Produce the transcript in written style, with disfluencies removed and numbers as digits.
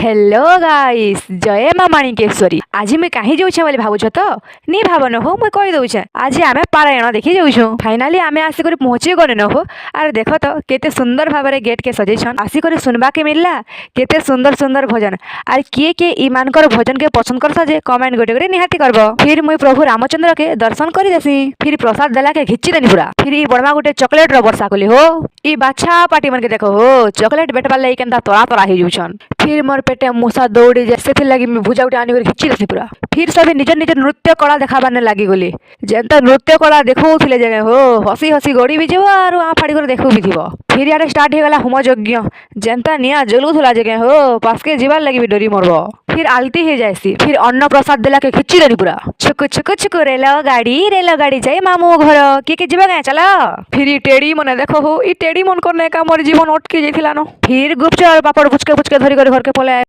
Hello guys, जय माँ माणिकेश्वरी। आज मैं कहीं जाऊे बोली भावुछ तो नहीं भावन हो मुई कही दउछे। आज आमे पारायण देखी जाऊँ। फाइनाली आमे आसिक पहुंची गले न हो। अरे देख तो केते सुंदर भाव गेट के सजेछन। आसिक सुनबा के मिलला केते सुंदर सुंदर भजन। अरे किए इमानकर भजन के पसंद करता जे कमेंट गोटे गोटे निहाती करबो। फिर मुई प्रभु रामचंद्र के दर्शन करी देसी। फिर प्रसाद देला के घिची देनी पूरा। फिर ई बड़मा गोटे चॉकलेट रो वर्षा कली हो। ई बाछा पार्टी मन के देखो हो चॉकलेट बेटवा लई केनता तोरा तोरा ही जाउछन। फिर मोर पेटे मूसा दौड़ी जैसे थी लगी भुजा उठे आनी खिची देसी पूरा। फिर सभी निज निज नृत्य कला देखाबार लगी गली। जेनता नृत्य कला देखौथिले जगह हो हसी हसी गड़ी भी जीव और आ फाड़ी कर देखू भी थीबो। फिर यार स्टार्ट हो गला होम यज्ञ। जेनता निया जलुथुला जगह हो पासके जीवार लगी भी डरी मरबो। फिर आलती हो जाएसी। फिर अन्न प्रसाद देला के खिची देनी पूरा। छुकु छुकु छुकु रेल गाड़ी जाए मामू घर किए जीवा गाए चला। फिर ई टेड़ी मने देखो हो ई टेड़ी मन करने का मोर जीवन अटकी जाइथिला न। फिर गुपचुप पापड़ पुचके पुचके धरी कर घर के पले